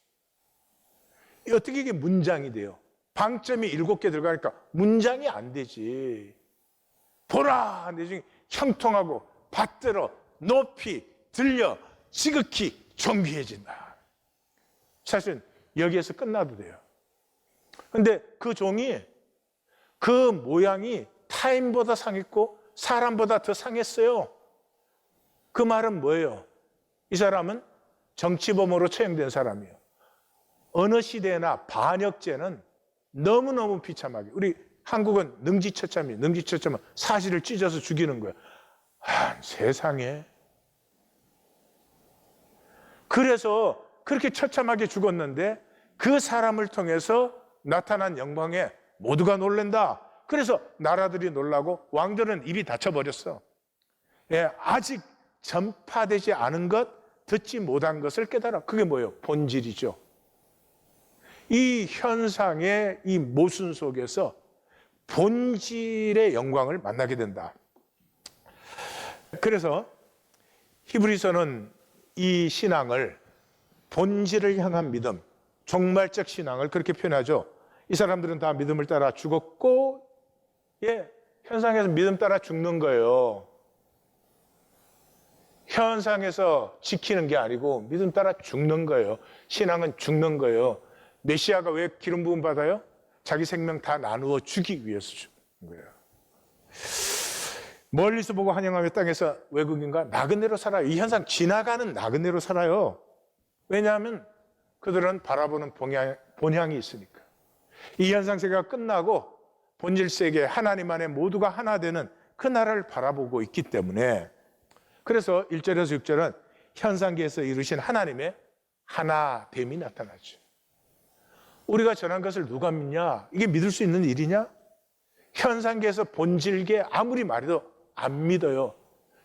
어떻게 이게 문장이 돼요? 방점이 7개 들어가니까 문장이 안 되지. 보라 내 종이 형통하고 받들어 높이 들려 지극히 존귀해진다. 사실 여기에서 끝나도 돼요. 근데 그 종이 그 모양이 타인보다 상했고 사람보다 더 상했어요. 그 말은 뭐예요? 이 사람은 정치범으로 처형된 사람이에요. 어느 시대나 반역죄는 너무너무 비참하게 우리 한국은 능지처참이에요. 능지처참은 사실을 찢어서 죽이는 거예요. 세상에 그래서 그렇게 처참하게 죽었는데 그 사람을 통해서 나타난 영광에 모두가 놀란다. 그래서 나라들이 놀라고 왕들은 입이 닫혀버렸어. 예, 아직 전파되지 않은 것, 듣지 못한 것을 깨달아. 그게 뭐예요? 본질이죠. 이 현상의 이 모순 속에서 본질의 영광을 만나게 된다. 그래서 히브리서는 이 신앙을 본질을 향한 믿음, 종말적 신앙을 그렇게 표현하죠. 이 사람들은 다 믿음을 따라 죽었고 현상에서 믿음 따라 죽는 거예요. 현상에서 지키는 게 아니고 믿음 따라 죽는 거예요. 신앙은 죽는 거예요. 메시아가 왜 기름 부음 받아요? 자기 생명 다 나누어 주기 위해서 죽는 거예요. 멀리서 보고 환영하며 땅에서 외국인과 나그네로 살아요. 이 현상 지나가는 나그네로 살아요. 왜냐하면 그들은 바라보는 본향이 있으니까. 이 현상 세계가 끝나고 본질 세계 하나님 안에 모두가 하나 되는 그 나라를 바라보고 있기 때문에 그래서 1절에서 6절은 현상계에서 이루신 하나님의 하나됨이 나타나죠. 우리가 전한 것을 누가 믿냐? 이게 믿을 수 있는 일이냐? 현상계에서 본질계 아무리 말해도 안 믿어요.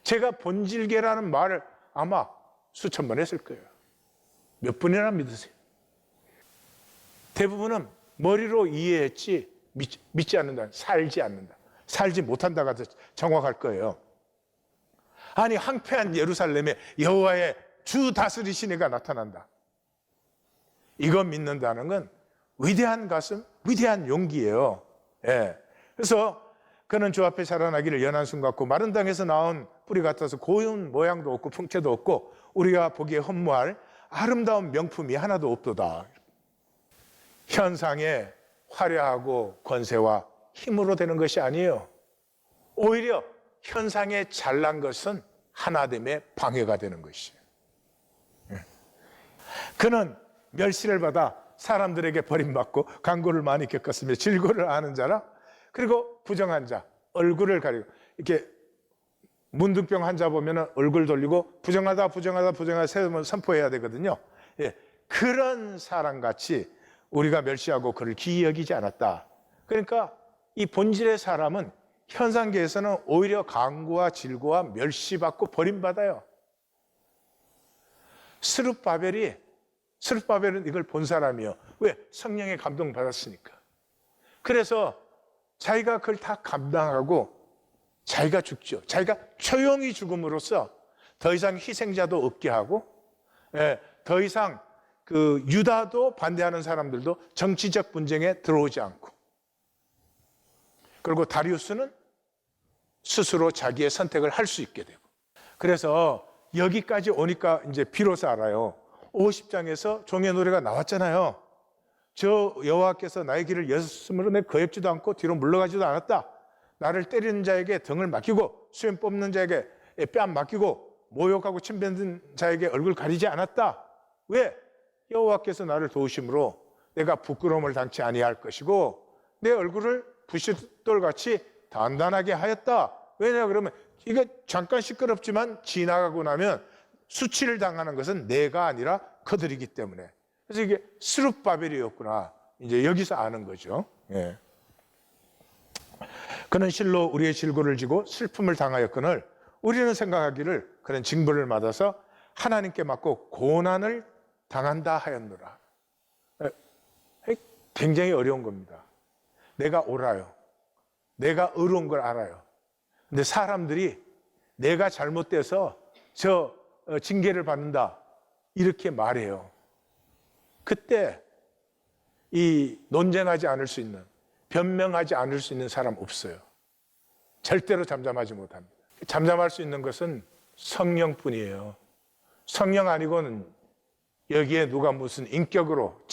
제가 본질계라는 말을 아마 수천 번 했을 거예요. 몇 분이나 믿으세요? 대부분은 머리로 이해했지 믿지 않는다, 살지 않는다. 살지 못한다가 더 정확할 거예요. 아니 황폐한 예루살렘에 여호와의 주 다스리신 이가 나타난다. 이거 믿는다는 건 위대한 가슴, 위대한 용기예요. 예. 그래서 그는 주 앞에 자라나기를 연한 순 같고 마른 땅에서 나온 뿌리 같아서 고운 모양도 없고 풍채도 없고 우리가 보기에 허무할 아름다운 명품이 하나도 없도다. 현상에 화려하고 권세와 힘으로 되는 것이 아니에요. 오히려 현상에 잘난 것은 하나됨의 방해가 되는 것이에요. 그는 멸시를 받아 사람들에게 버림받고 간고를 많이 겪었으며 질고를 아는 자라. 그리고 부정한 자, 얼굴을 가리고 이렇게 문둥병 환자 보면 얼굴 돌리고 부정하다 세우면 선포해야 되거든요. 예, 그런 사람같이 우리가 멸시하고 그를 기이 여기지 않았다. 그러니까 이 본질의 사람은 현상계에서는 오히려 강구와 질고와 멸시받고 버림받아요. 스룹바벨은 이걸 본 사람이요. 왜? 성령의 감동 받았으니까. 그래서 자기가 그걸 다 감당하고 자기가 죽죠. 자기가 조용히 죽음으로써 더 이상 희생자도 없게 하고, 더 이상 그 유다도 반대하는 사람들도 정치적 분쟁에 들어오지 않고, 그리고 다리우스는 스스로 자기의 선택을 할 수 있게 되고. 그래서 여기까지 오니까 이제 비로소 알아요. 50장에서 종의 노래가 나왔잖아요. 저 여호와께서 나의 길을 여섯으로 내 거역지도 않고 뒤로 물러가지도 않았다. 나를 때리는 자에게 등을 맡기고 수염 뽑는 자에게 뺨 맡기고 모욕하고 침뱉는 자에게 얼굴 가리지 않았다. 왜? 여호와께서 나를 도우심으로 내가 부끄러움을 당치 아니할 것이고 내 얼굴을 부싯돌같이 단단하게 하였다. 왜냐 그러면 이게 잠깐 시끄럽지만 지나가고 나면 수치를 당하는 것은 내가 아니라 그들이기 때문에 그래서 이게 스룹바벨이었구나. 이제 여기서 아는 거죠. 예. 그는 실로 우리의 질고를 지고 슬픔을 당하였거늘 우리는 생각하기를 그는 징벌을 받아서 하나님께 맞고 고난을 당한다 하였노라. 굉장히 어려운 겁니다. 내가 옳아요. 내가 의로운 걸 알아요. 근데 사람들이 내가 잘못돼서 저 징계를 받는다 이렇게 말해요. 그때 이 논쟁하지 않을 수 있는, 변명하지 않을 수 있는 사람 없어요. 절대로 잠잠하지 못합니다. 잠잠할 수 있는 것은 성령뿐이에요. 성령 아니고는 여기에 누가 무슨 인격으로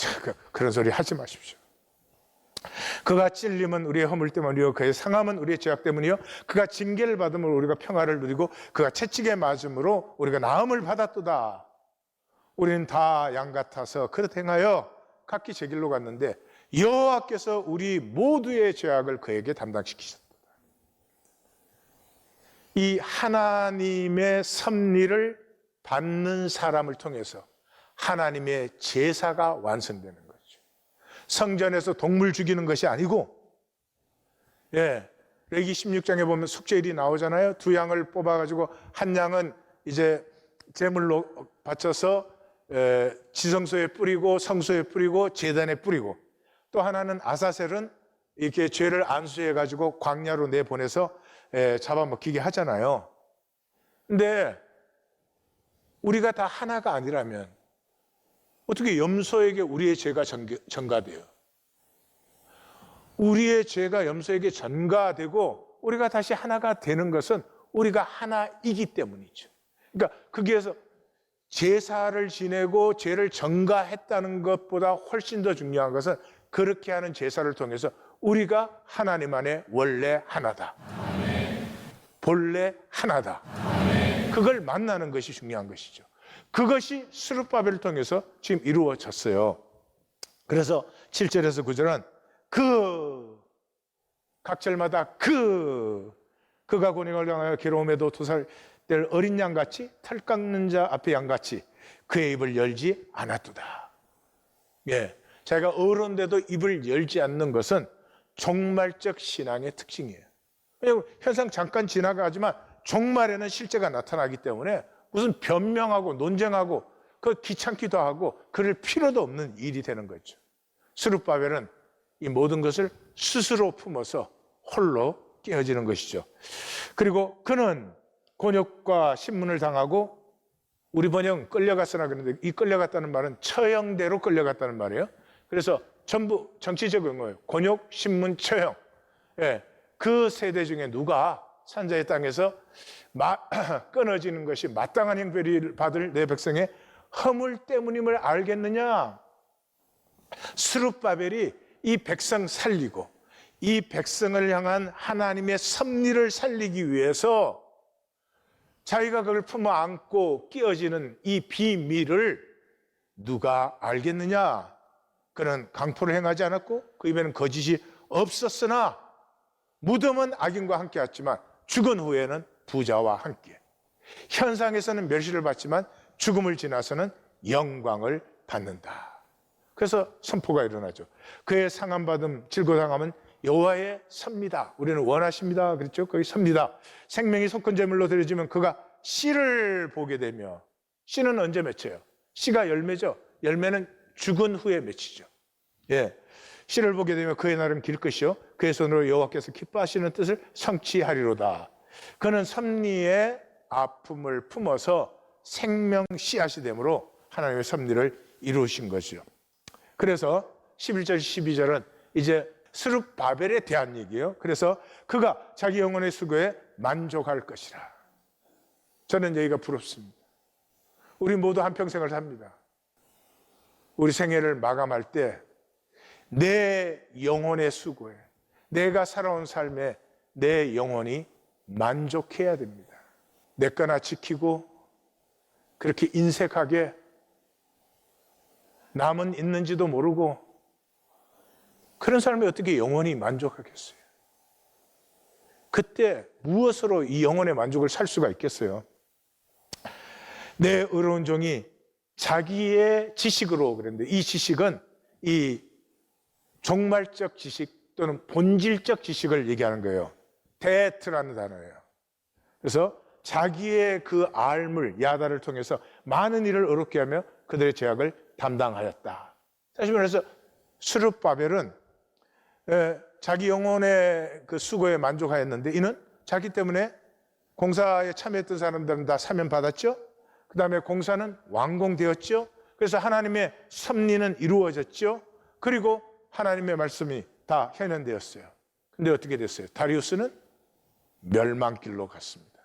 그런 소리 하지 마십시오. 그가 찔림은 우리의 허물 때문이요 그의 상함은 우리의 죄악 때문이요 그가 징계를 받음으로 우리가 평화를 누리고 그가 채찍에 맞음으로 우리가 나음을 받았도다. 우리는 다 양 같아서 그릇 행하여 각기 제 길로 갔는데 여호와께서 우리 모두의 죄악을 그에게 담당시키셨다. 이 하나님의 섭리를 받는 사람을 통해서 하나님의 제사가 완성되는 거죠. 성전에서 동물 죽이는 것이 아니고, 레기 16장에 보면 속죄일이 나오잖아요. 두 양을 뽑아가지고 한 양은 이제 제물로 바쳐서 지성소에 뿌리고 성소에 뿌리고 제단에 뿌리고, 또 하나는 아사셀은 이렇게 죄를 안수해가지고 광야로 내보내서 잡아먹히게 하잖아요. 근데 우리가 다 하나가 아니라면 어떻게 염소에게 우리의 죄가 전가돼요? 우리의 죄가 염소에게 전가되고 우리가 다시 하나가 되는 것은 우리가 하나이기 때문이죠. 그러니까 거기에서 제사를 지내고 죄를 전가했다는 것보다 훨씬 더 중요한 것은 그렇게 하는 제사를 통해서 우리가 하나님 안에 원래 하나다. 본래 하나다. 그걸 만나는 것이 중요한 것이죠. 그것이 스룹바벨을 통해서 지금 이루어졌어요. 그래서 7절에서 9절은 각 절마다 그가 권능을 당하여 괴로움에도 도살될 어린 양같이 털 깎는 자 앞에 양같이 그의 입을 열지 않았도다. 자기가 어른데도 입을 열지 않는 것은 종말적 신앙의 특징이에요. 왜냐하면 현상 잠깐 지나가지만 종말에는 실제가 나타나기 때문에 무슨 변명하고 논쟁하고 그 귀찮기도 하고 그럴 필요도 없는 일이 되는 거죠. 스룹바벨은 이 모든 것을 스스로 품어서 홀로 깨어지는 것이죠. 그리고 그는 곤욕과 신문을 당하고, 우리 번역은 끌려갔으나 그러는데 이 끌려갔다는 말은 처형대로 끌려갔다는 말이에요. 그래서 전부 정치적인 거예요. 곤욕, 신문, 처형. 그 세대 중에 누가 산자의 땅에서 끊어지는 것이 마땅한 형벌을 받을 내 백성의 허물 때문임을 알겠느냐? 스룹바벨이 이 백성 살리고 이 백성을 향한 하나님의 섭리를 살리기 위해서 자기가 그걸 품어 안고 끼어지는 이 비밀을 누가 알겠느냐? 그는 강포를 행하지 않았고 그 입에는 거짓이 없었으나 무덤은 악인과 함께 왔지만 죽은 후에는 부자와 함께, 현상에서는 멸시를 받지만 죽음을 지나서는 영광을 받는다. 그래서 선포가 일어나죠. 그의 상함받음 질고당함은 여호와의 섭니다. 우리는 원하십니다. 그랬죠? 거기 섭니다. 생명이 속건제물로 드려지면 그가 씨를 보게 되며, 씨는 언제 맺혀요? 씨가 열매죠. 열매는 죽은 후에 맺히죠. 씨를 보게 되면 그의 날은 길 것이요 그의 손으로 여호와께서 기뻐하시는 뜻을 성취하리로다. 그는 섭리의 아픔을 품어서 생명 씨앗이 되므로 하나님의 섭리를 이루신 거죠. 그래서 11절 12절은 이제 스룹바벨에 대한 얘기예요. 그래서 그가 자기 영혼의 수고에 만족할 것이라. 저는 여기가 부럽습니다. 우리 모두 한평생을 삽니다. 우리 생애를 마감할 때 내 영혼의 수고에, 내가 살아온 삶에 내 영혼이 만족해야 됩니다. 내 거나 지키고 그렇게 인색하게 남은 있는지도 모르고 그런 사람이 어떻게 영원히 만족하겠어요? 그때 무엇으로 이 영혼의 만족을 살 수가 있겠어요? 내 의로운 종이 자기의 지식으로 그랬는데, 이 지식은 이 종말적 지식 또는 본질적 지식을 얘기하는 거예요. 데트라는 단어예요. 그래서 자기의 그 알물, 야다를 통해서 많은 일을 어렵게 하며 그들의 죄악을 담당하였다. 다시 말해서 스룹바벨은 자기 영혼의 그 수고에 만족하였는데, 이는 자기 때문에 공사에 참여했던 사람들은 다 사면 받았죠. 그 다음에 공사는 완공되었죠. 그래서 하나님의 섭리는 이루어졌죠. 그리고 하나님의 말씀이 다 현현되었어요. 근데 어떻게 됐어요? 다리우스는 멸망길로 갔습니다.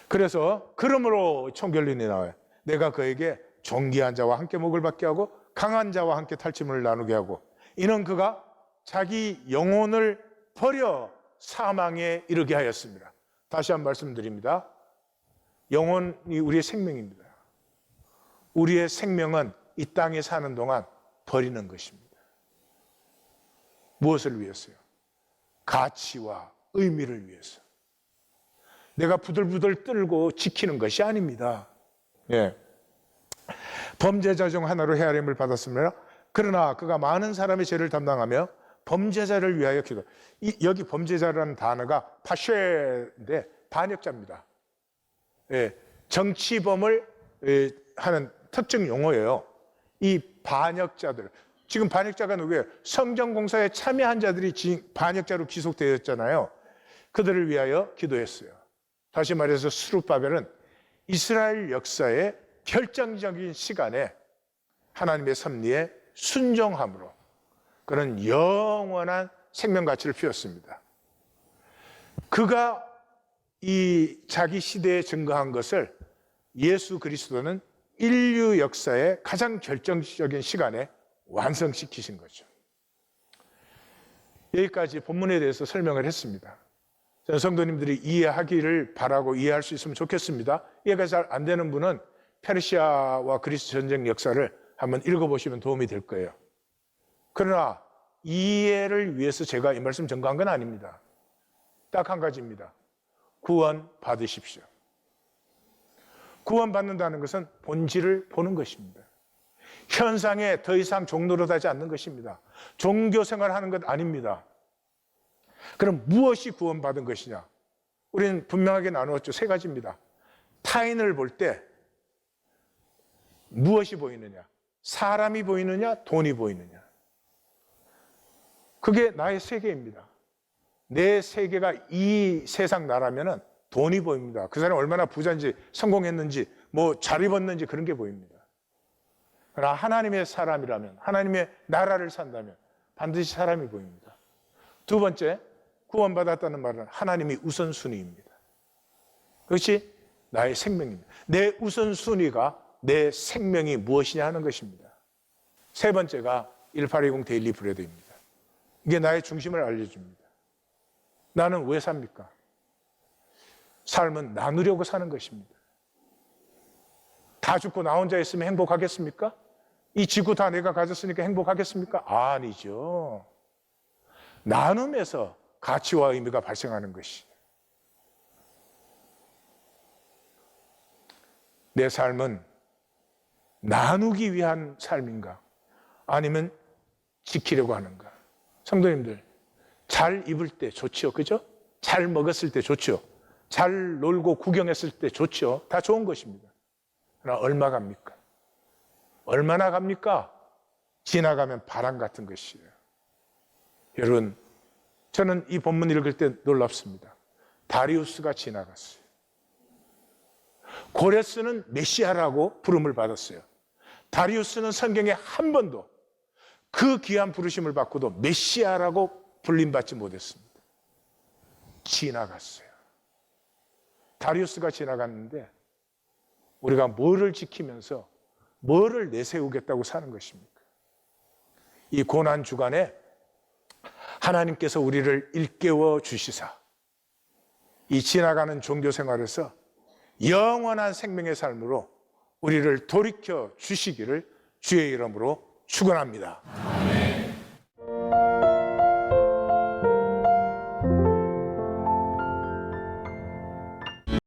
그래서 그러므로 총결론이 나와요. 내가 그에게 존귀한 자와 함께 목을 받게 하고 강한 자와 함께 탈취물을 나누게 하고, 이는 그가 자기 영혼을 버려 사망에 이르게 하였습니다. 다시 한 번 말씀드립니다. 영혼이 우리의 생명입니다. 우리의 생명은 이 땅에 사는 동안 버리는 것입니다. 무엇을 위해서요? 가치와 의미를 위해서. 내가 부들부들 떨고 지키는 것이 아닙니다. 예. 범죄자 중 하나로 헤아림을 받았으므로 그러나 그가 많은 사람의 죄를 담당하며 범죄자를 위하여 기도. 여기 범죄자라는 단어가 파쉐인데 반역자입니다. 예. 정치범을 하는 특정 용어예요. 이 반역자들, 지금 반역자가 누구예요? 성전공사에 참여한 자들이 반역자로 기속되었잖아요. 그들을 위하여 기도했어요. 다시 말해서 스룹바벨은 이스라엘 역사의 결정적인 시간에 하나님의 섭리에 순종함으로 그런 영원한 생명 가치를 피웠습니다. 그가 이 자기 시대에 증거한 것을 예수 그리스도는 인류 역사의 가장 결정적인 시간에 완성시키신 거죠. 여기까지 본문에 대해서 설명을 했습니다. 저는 성도님들이 이해하기를 바라고 이해할 수 있으면 좋겠습니다. 이해가 잘 안 되는 분은 페르시아와 그리스 전쟁 역사를 한번 읽어보시면 도움이 될 거예요. 그러나 이해를 위해서 제가 이 말씀 전가한 건 아닙니다. 딱 한 가지입니다. 구원 받으십시오. 구원 받는다는 것은 본질을 보는 것입니다. 현상에 더 이상 종노릇하지 않는 것입니다. 종교 생활하는 것 아닙니다. 그럼 무엇이 구원받은 것이냐? 우리는 분명하게 나누었죠. 세 가지입니다. 타인을 볼 때 무엇이 보이느냐? 사람이 보이느냐? 돈이 보이느냐? 그게 나의 세계입니다. 내 세계가 이 세상 나라면은 돈이 보입니다. 그 사람이 얼마나 부자인지, 성공했는지, 뭐 잘 입었는지 그런 게 보입니다. 그러나 하나님의 사람이라면, 하나님의 나라를 산다면 반드시 사람이 보입니다. 두 번째, 구원받았다는 말은 하나님이 우선순위입니다. 그것이 나의 생명입니다. 내 우선순위가 내 생명이 무엇이냐 하는 것입니다. 세 번째가 1820 데일리 브레드입니다. 이게 나의 중심을 알려줍니다. 나는 왜 삽니까? 삶은 나누려고 사는 것입니다. 다 죽고 나 혼자 있으면 행복하겠습니까? 이 지구 다 내가 가졌으니까 행복하겠습니까? 아니죠. 나눔에서 가치와 의미가 발생하는 것이. 내 삶은 나누기 위한 삶인가? 아니면 지키려고 하는가? 성도님들, 잘 입을 때 좋죠, 그죠? 잘 먹었을 때 좋죠. 잘 놀고 구경했을 때 좋죠. 다 좋은 것입니다. 그러나 얼마 갑니까? 얼마나 갑니까? 지나가면 바람 같은 것이에요. 여러분, 저는 이 본문 읽을 때 놀랍습니다. 다리우스가 지나갔어요. 고레스는 메시아라고 부름을 받았어요. 다리우스는 성경에 한 번도 그 귀한 부르심을 받고도 메시아라고 불림받지 못했습니다. 지나갔어요. 다리우스가 지나갔는데 우리가 뭐를 지키면서 뭐를 내세우겠다고 사는 것입니까? 이 고난 주간에 하나님께서 우리를 일깨워 주시사 이 지나가는 종교 생활에서 영원한 생명의 삶으로 우리를 돌이켜 주시기를 주의 이름으로 축원합니다.